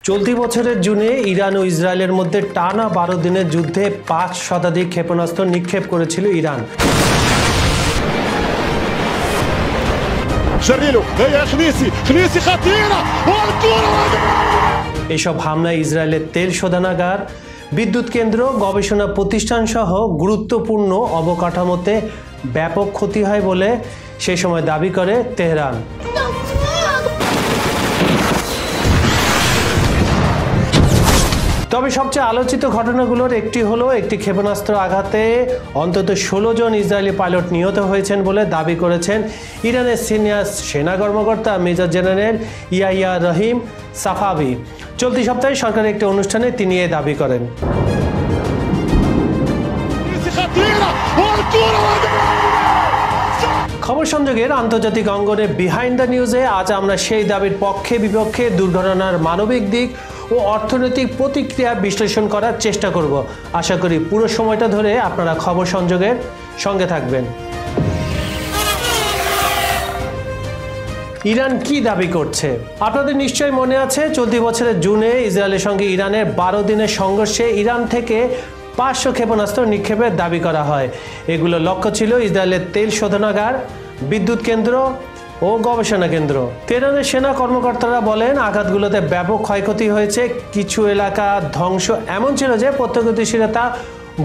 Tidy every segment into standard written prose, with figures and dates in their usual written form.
চলতি বছরের জুনে ইরান ও ইসরায়েলের মধ্যে টানা 12 দিনের যুদ্ধে 5 শতাধিক ক্ষেপণাস্ত্র নিক্ষেপ করেছিল ইরান। এসব হামলায় ইসরায়েলের তেল শোধনাগার, বিদ্যুৎ কেন্দ্র, গবেষণা প্রতিষ্ঠান সহ গুরুত্বপূর্ণ অবকাঠামোতে ব্যাপক ক্ষতি হয় বলে সে সময় দাবি করে তেহরান। তবে সবচেয়ে আলোচিত ঘটনাগুলোর একটি হলো একটি ক্ষেপণাস্ত্র আঘাতে অন্তত 16 জন ইসরায়েলি পাইলট নিহত হয়েছেন বলে দাবি করেছেন ইরানের সিনিয়র সেনা কর্মকর্তা মেজর জেনারেল ইয়াহিয়া রহিম সাফাভি। চলতি সপ্তাহে সরকারের একটি অনুষ্ঠানে তিনি এ দাবি করেন। খবর সংযোগের আন্তর্জাতিক অঙ্গনে বিহাইন্ড দ্য নিউজে আজ আমরা সেই দাবির পক্ষে বিপক্ষে, দুর্ঘটনার মানবিক দিক ও অর্থনৈতিক প্রতিক্রিয়া বিশ্লেষণ করার চেষ্টা করব। আশা করি পুরো সময়টা ধরে আপনারা খবর সংযোগের সঙ্গে থাকবেন। ইরান কি দাবি করছে? আপনাদের নিশ্চয়ই মনে আছে, চলতি বছরের জুনে ইসরায়েলের সঙ্গে ইরানের 12 দিনের সংঘর্ষে ইরান থেকে 500 ক্ষেপণাস্ত্র নিক্ষেপের দাবি করা হয়। এগুলো লক্ষ্য ছিল ইসরায়েলের তেল শোধনাগার, বিদ্যুৎ কেন্দ্র ও গবেষণা কেন্দ্র। তেহরানের সেনা কর্মকর্তারা বলেন আঘাতগুলোতে ব্যাপক ক্ষয়ক্ষতি হয়েছে। কিছু এলাকা ধ্বংস এমন ছিল যে প্রত্যক্ষদর্শীরা তা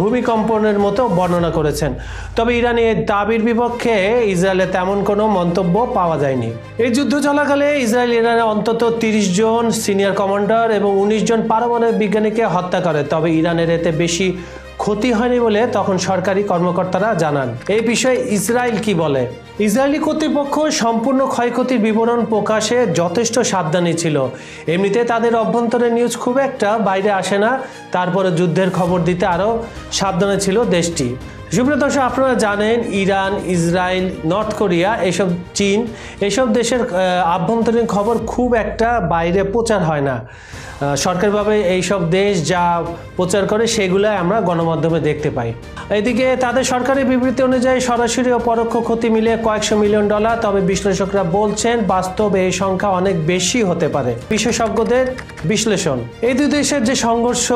ভূমিকম্পনের মতো বর্ণনা করেছেন। তবে ইরানি এই দাবির বিপক্ষে ইসরায়েলে তেমন কোনো মন্তব্য পাওয়া যায়নি। এই যুদ্ধ চলাকালে ইসরায়েল ইরানের অন্তত 30 জন সিনিয়র কমান্ডার এবং 19 জন পারমাণবিক বিজ্ঞানীকে হত্যা করে। তবে ইরানের এতে বেশি ক্ষতি হয়নি বলে তখন সরকারি কর্মকর্তারা জানান। এই বিষয়ে ইসরায়েল কি বলে? ইসরায়েলি কর্তৃপক্ষ সম্পূর্ণ ক্ষয়ক্ষতির বিবরণ প্রকাশে যথেষ্ট সাবধানী ছিল। এমনিতে তাদের অভ্যন্তরের নিউজ খুব একটা বাইরে আসে না, তারপরে যুদ্ধের খবর দিতে আরও সাবধানে ছিল দেশটি। সুপ্রিয় দর্শক, আপনারা জানেন ইরান, ইসরায়েল, নর্থ কোরিয়া, এসব চীন, এসব দেশের আভ্যন্তরীণ খবর খুব একটা বাইরে প্রচার হয় না। সরকারিভাবে এইসব দেশ যা প্রচার করে সেগুলো আমরা গণমাধ্যমে দেখতে পাই। এদিকে তাদের সরকারি বিবৃতি অনুযায়ী সরাসরি ও পরোক্ষ ক্ষতি মিলে কয়েকশো মিলিয়ন ডলার। তবে বিশ্লেষকরা বলছেন বাস্তবে এই সংখ্যা অনেক বেশি হতে পারে। বিশেষজ্ঞদের বিশ্লেষণ, এই দুই দেশের যে সংঘর্ষ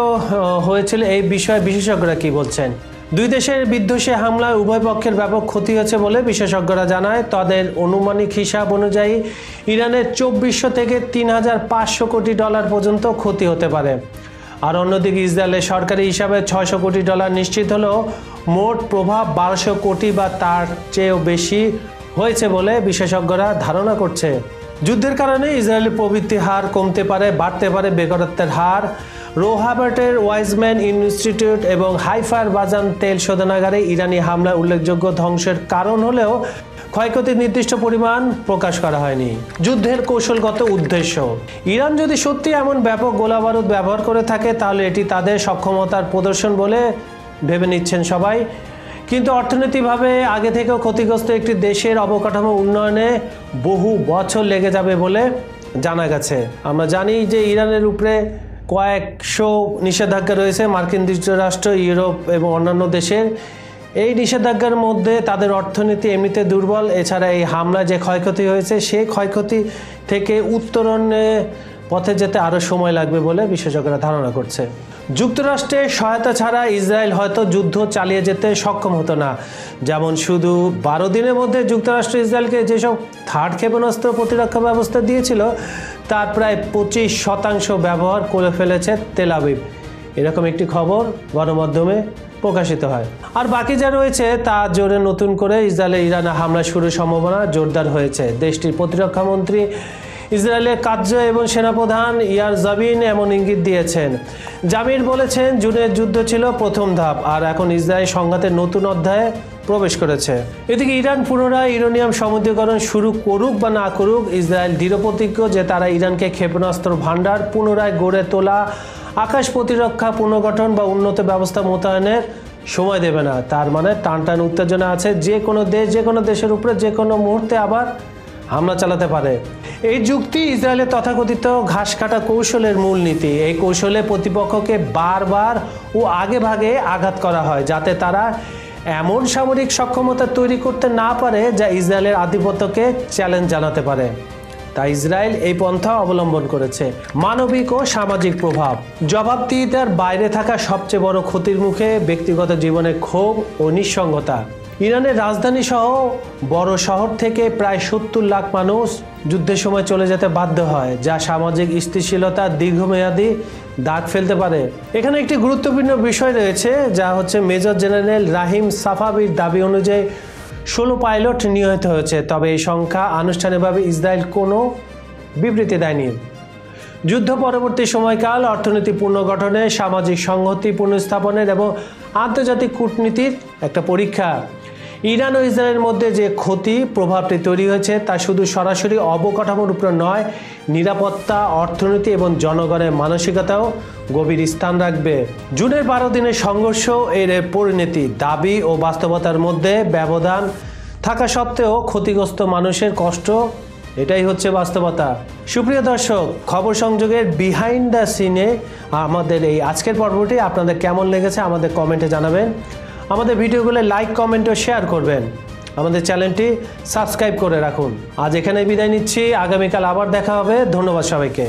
হয়েছিল এই বিষয়ে বিশেষজ্ঞরা কি বলছেন? দুই দেশের বিধ্বংসী হামলায় উভয় পক্ষের ব্যাপক ক্ষতি হয়েছে বলে বিশেষজ্ঞরা জানায়। তাদের অনুমানিক হিসাব অনুযায়ী ইরানের 2400 থেকে 3500 কোটি ডলার পর্যন্ত ক্ষতি হতে পারে। আর অন্যদিকে ইসরায়েলের সরকারি হিসাবে 600 কোটি ডলার নিশ্চিত হলেও মোট প্রভাব 1200 কোটি বা তার চেয়েও বেশি হয়েছে বলে বিশেষজ্ঞরা ধারণা করছে। যুদ্ধের কারণে ইসরায়েলের প্রবৃদ্ধি হার কমতে পারে, বাড়তে পারে বেকারত্বের হার। রোহাবার্টের ওয়াইজম্যান ইনস্টিটিউট এবং হাইফার বাজান তেল শোধনাগারে ইরানি হামলায় উল্লেখযোগ্য ধ্বংসের কারণ হলেও ক্ষয়ক্ষতির নির্দিষ্ট পরিমাণ প্রকাশ করা হয়নি। যুদ্ধের কৌশলগত উদ্দেশ্য, ইরান যদি সত্যি এমন ব্যাপক গোলাবারুদ ব্যবহার করে থাকে তাহলে এটি তাদের সক্ষমতার প্রদর্শন বলে ভেবে নিচ্ছেন সবাই। কিন্তু অর্থনৈতিকভাবে আগে থেকেও ক্ষতিগ্রস্ত একটি দেশের অবকাঠামো উন্নয়নে বহু বছর লেগে যাবে বলে জানা গেছে। আমরা জানি যে ইরানের উপরে কয়েকশো নিষেধাজ্ঞা রয়েছে মার্কিন যুক্তরাষ্ট্র, ইউরোপ এবং অন্যান্য দেশের। এই নিষেধাজ্ঞার মধ্যে তাদের অর্থনীতি এমনিতে দুর্বল। এছাড়া এই হামলা যে ক্ষয়ক্ষতি হয়েছে সেই ক্ষয়ক্ষতি থেকে উত্তরণে পথে যেতে আরও সময় লাগবে বলে বিশেষজ্ঞরা ধারণা করছে। যুক্তরাষ্ট্রের সহায়তা ছাড়া ইসরায়েল হয়তো যুদ্ধ চালিয়ে যেতে সক্ষম হতো না। যেমন শুধু 12 দিনের মধ্যে যুক্তরাষ্ট্র ইসরায়েলকে যেসব থার্ড ক্ষেপণাস্ত্র প্রতিরক্ষা ব্যবস্থা দিয়েছিল তার প্রায় 25% ব্যবহার করে ফেলেছে তেল আবিব। এরকম একটি খবর গণমাধ্যমে প্রকাশিত হয়। আর বাকি যা রয়েছে তা জোরে নতুন করে ইরানে হামলা শুরুর সম্ভাবনা জোরদার হয়েছে। দেশটির প্রতিরক্ষা মন্ত্রী ইসরায়েলের কার্য এবং সেনাপ্রধান ইয়ার জাবিন এমন ইঙ্গিত দিয়েছেন। জামির বলেছেন জুনের যুদ্ধ ছিল প্রথম ধাপ, আর এখন ইসরায়েল সংঘাতের নতুন অধ্যায়ে প্রবেশ করেছে। এদিকে ইরান পুনরায় ইউরেনিয়াম সমুদ্রীকরণ শুরু করুক বা না করুক, ইসরায়েল দৃঢ়প্রতিজ্ঞ যে তারা ইরানকে ক্ষেপণাস্ত্র ভান্ডার পুনরায় গড়ে তোলা, আকাশ প্রতিরক্ষা পুনর্গঠন বা উন্নত ব্যবস্থা মোতায়েনের সময় দেবে না। তার মানে টানটান উত্তেজনা আছে, যে কোনো দেশ যে কোনো দেশের উপরে যে কোনো মুহূর্তে আবার হামলা চালাতে পারে। এই যুক্তি ইসরায়েলের তথাকথিত ঘাস কাটা কৌশলের মূলনীতি। এই কৌশলে প্রতিপক্ষকে বারবার ও আগে ভাগে আঘাত করা হয় যাতে তারা এমন সামরিক সক্ষমতা তৈরি করতে না পারে যা ইসরায়েলের আধিপত্যকে চ্যালেঞ্জ জানাতে পারে। তাই ইসরায়েল এই পন্থা অবলম্বন করেছে। মানবিক ও সামাজিক প্রভাব, জবাবদিহিতার বাইরে থাকা সবচেয়ে বড় ক্ষতির মুখে ব্যক্তিগত জীবনে ক্ষোভ ও নিঃসঙ্গতা। ইরানের রাজধানী সহ বড় শহর থেকে প্রায় 70 লাখ মানুষ যুদ্ধের সময় চলে যেতে বাধ্য হয়, যা সামাজিক স্থিতিশীলতার দীর্ঘমেয়াদী দাগ ফেলতে পারে। এখানে একটি গুরুত্বপূর্ণ বিষয় রয়েছে, যা হচ্ছে মেজর জেনারেল রাহিম সাফাভির দাবি অনুযায়ী 16 পাইলট নিহত হয়েছে, তবে এই সংখ্যা আনুষ্ঠানিকভাবে ইসরায়েল কোনো বিবৃতি দেয়নি। যুদ্ধ পরবর্তী সময়কাল অর্থনৈতিক পুনর্গঠনে, সামাজিক সংহতি পুনঃস্থাপনের এবং আন্তর্জাতিক কূটনীতির একটা পরীক্ষা। ইরান ও ইসরায়েলের মধ্যে যে ক্ষতি প্রভাবটি তৈরি হয়েছে তা শুধু সরাসরি অবকাঠামোর উপর নয়, নিরাপত্তা, অর্থনীতি এবং জনগণের মানসিকতাও গভীর স্থান রাখবে। জুনের 12 দিনের সংঘর্ষ এর পরিণতি, দাবি ও বাস্তবতার মধ্যে ব্যবধান থাকা সত্ত্বেও ক্ষতিগ্রস্ত মানুষের কষ্ট, এটাই হচ্ছে বাস্তবতা। সুপ্রিয় দর্শক, খবর সংযোগের বিহাইন্ড দ্য সিনে আমাদের এই আজকের পর্বটি আপনাদের কেমন লেগেছে আমাদের কমেন্টে জানাবেন। আমাদের ভিডিওগুলো লাইক, কমেন্ট ও শেয়ার করবেন। আমাদের চ্যানেলটি সাবস্ক্রাইব করে রাখুন। আজ এখানে বিদায় নিচ্ছি, আগামীকাল আবার দেখা হবে। ধন্যবাদ সবাইকে।